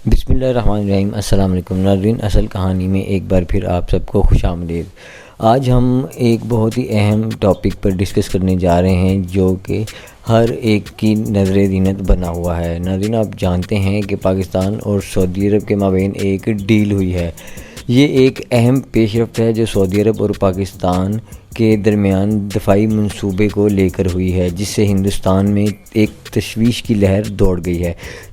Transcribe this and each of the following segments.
بسم اللہ الرحمن الرحیم۔ السلام علیکم ناظرین، اصل کہانی میں ایک بار پھر آپ سب کو خوش آمدید۔ آج ہم ایک بہت ہی اہم ٹاپک پر ڈسکس کرنے جا رہے ہیں جو کہ ہر ایک کی نظر زینت بنا ہوا ہے۔ ناظرین، آپ جانتے ہیں کہ پاکستان اور سعودی عرب کے مابین ایک ڈیل ہوئی ہے۔ یہ ایک اہم پیش رفت ہے جو سعودی عرب اور پاکستان کے درمیان دفاعی منصوبے کو لے کر ہوئی ہے، جس سے ہندوستان میں ایک تشویش کی لہر دوڑ گئی ہے۔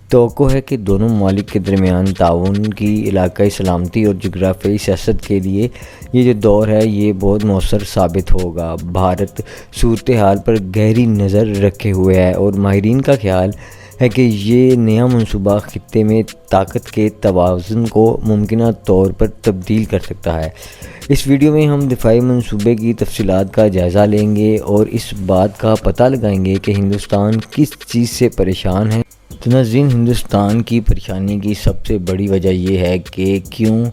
توقع ہے کہ دونوں ممالک کے درمیان تعاون کی علاقائی سلامتی اور جغرافیائی سیاست کے لیے یہ جو دور ہے یہ بہت مؤثر ثابت ہوگا۔ بھارت صورتحال پر گہری نظر رکھے ہوئے ہے اور ماہرین کا خیال ہے کہ یہ نیا منصوبہ خطے میں طاقت کے توازن کو ممکنہ طور پر تبدیل کر سکتا ہے۔ اس ویڈیو میں ہم دفاعی منصوبے کی تفصیلات کا جائزہ لیں گے اور اس بات کا پتہ لگائیں گے کہ ہندوستان کس چیز سے پریشان ہے۔ تو ناظرین، ہندوستان کی پریشانی کی سب سے بڑی وجہ یہ ہے کہ کیوں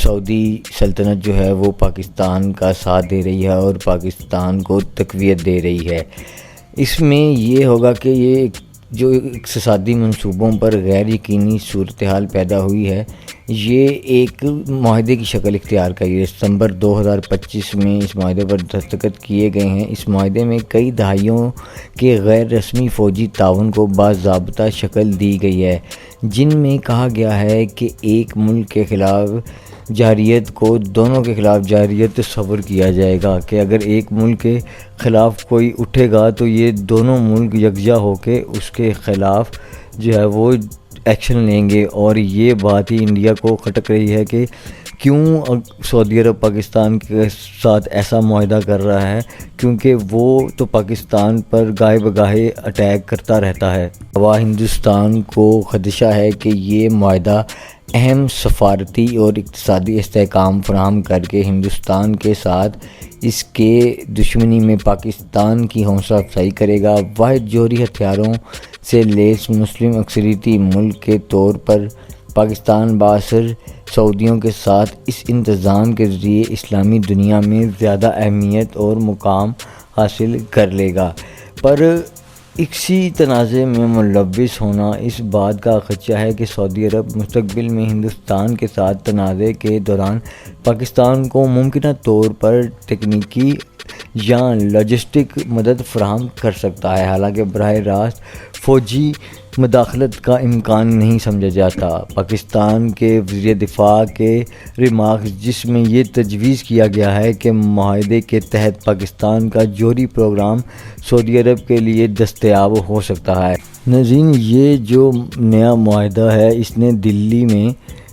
سعودی سلطنت جو ہے وہ پاکستان کا ساتھ دے رہی ہے اور پاکستان کو تقویت دے رہی ہے۔ اس میں یہ ہوگا کہ یہ جو اقتصادی منصوبوں پر غیر یقینی صورتحال پیدا ہوئی ہے، یہ ایک معاہدے کی شکل اختیار کری ہے۔ ستمبر 2025 میں اس معاہدے پر دستخط کیے گئے ہیں۔ اس معاہدے میں کئی دہائیوں کے غیر رسمی فوجی تعاون کو باضابطہ شکل دی گئی ہے، جن میں کہا گیا ہے کہ ایک ملک کے خلاف جارحیت کو دونوں کے خلاف جارحیت تصور کیا جائے گا کہ اگر ایک ملک کے خلاف کوئی اٹھے گا تو یہ دونوں ملک یکجا ہو کے اس کے خلاف جو ہے وہ ایکشن لیں گے۔ اور یہ بات ہی انڈیا کو کھٹک رہی ہے کہ کیوں سعودی عرب پاکستان کے ساتھ ایسا معاہدہ کر رہا ہے، کیونکہ وہ تو پاکستان پر گاہے بگاہے اٹیک کرتا رہتا ہے۔ ہندوستان کو خدشہ ہے کہ یہ معاہدہ اہم سفارتی اور اقتصادی استحکام فراہم کر کے ہندوستان کے ساتھ اس کے دشمنی میں پاکستان کی حوصلہ افزائی کرے گا۔ واحد جوہری ہتھیاروں سے لیس مسلم اکثریتی ملک کے طور پر پاکستان بااثر سعودیوں کے ساتھ اس انتظام کے ذریعے اسلامی دنیا میں زیادہ اہمیت اور مقام حاصل کر لے گا، پر اسی تنازع میں ملوث ہونا اس بات کا خدشہ ہے کہ سعودی عرب مستقبل میں ہندوستان کے ساتھ تنازع کے دوران پاکستان کو ممکنہ طور پر تکنیکی یا لاجسٹک مدد فراہم کر سکتا ہے، حالانکہ براہ راست فوجی مداخلت کا امکان نہیں سمجھا جاتا۔ پاکستان کے وزیر دفاع کے ریمارکس، جس میں یہ تجویز کیا گیا ہے کہ معاہدے کے تحت پاکستان کا جوہری پروگرام سعودی عرب کے لیے دستیاب ہو سکتا ہے۔ ناظرین، یہ جو نیا معاہدہ ہے اس نے دلی میں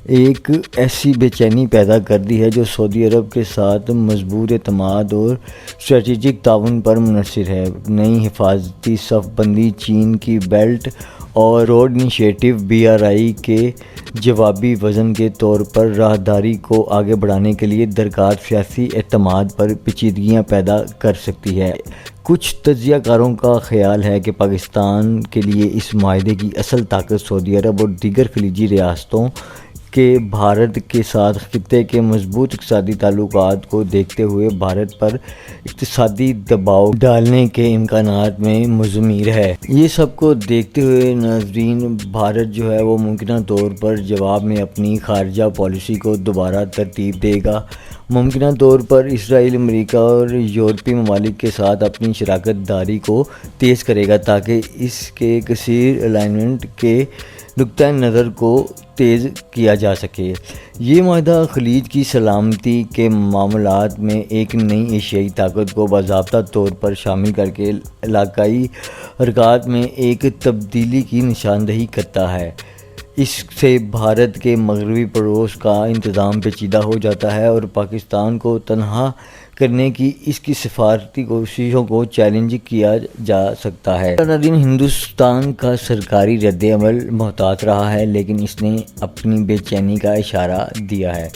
ایک ایسی بے چینی پیدا کر دی ہے جو سعودی عرب کے ساتھ مضبوط اعتماد اور اسٹریٹجک تعاون پر منحصر ہے۔ نئی حفاظتی صف بندی، چین کی بیلٹ اور روڈ انیشیٹو BRI کے جوابی وزن کے طور پر راہداری کو آگے بڑھانے کے لیے درکار سیاسی اعتماد پر پیچیدگیاں پیدا کر سکتی ہے۔ کچھ تجزیہ کاروں کا خیال ہے کہ پاکستان کے لیے اس معاہدے کی اصل طاقت سعودی عرب اور دیگر خلیجی ریاستوں کہ بھارت کے ساتھ خطے کے مضبوط اقتصادی تعلقات کو دیکھتے ہوئے بھارت پر اقتصادی دباؤ ڈالنے کے امکانات میں مضمر ہے۔ یہ سب کو دیکھتے ہوئے ناظرین، بھارت جو ہے وہ ممکنہ طور پر جواب میں اپنی خارجہ پالیسی کو دوبارہ ترتیب دے گا۔ ممکنہ طور پر اسرائیل، امریکہ اور یورپی ممالک کے ساتھ اپنی شراکت داری کو تیز کرے گا تاکہ اس کے کثیر الائنمنٹ کے نقطہ نظر کو تیز کیا جا سکے۔ یہ معاہدہ خلیج کی سلامتی کے معاملات میں ایک نئی ایشیائی طاقت کو باضابطہ طور پر شامل کر کے علاقائی حرکات میں ایک تبدیلی کی نشاندہی کرتا ہے۔ اس سے بھارت کے مغربی پڑوس کا انتظام پیچیدہ ہو جاتا ہے اور پاکستان کو تنہا کرنے کی اس کی سفارتی کوششوں کو چیلنج کیا جا سکتا ہے۔ ہندوستان کا سرکاری رد عمل محتاط رہا ہے، لیکن اس نے اپنی بے چینی کا اشارہ دیا ہے۔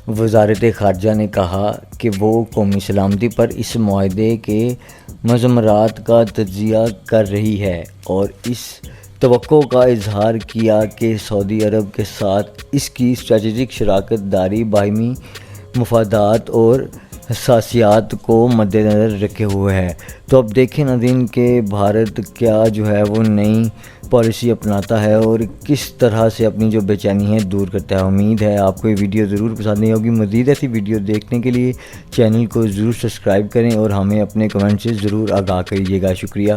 وزارت خارجہ نے کہا کہ وہ قومی سلامتی پر اس معاہدے کے مضمرات کا تجزیہ کر رہی ہے اور اس توقع کا اظہار کیا کہ سعودی عرب کے ساتھ اس کی اسٹریٹجک شراکت داری باہمی مفادات اور حساسیات کو مد نظر رکھے ہوئے ہے۔ تو اب دیکھیں ناظرین کہ بھارت کیا جو ہے وہ نئی پالیسی اپناتا ہے اور کس طرح سے اپنی جو بے چینی ہے دور کرتا ہے۔ امید ہے آپ کو یہ ویڈیو ضرور پسند نہیں ہوگی۔ مزید ایسی ویڈیو دیکھنے کے لیے چینل کو ضرور سبسکرائب کریں اور ہمیں اپنے کمنٹ سے ضرور آگاہ کریے گا۔ شکریہ۔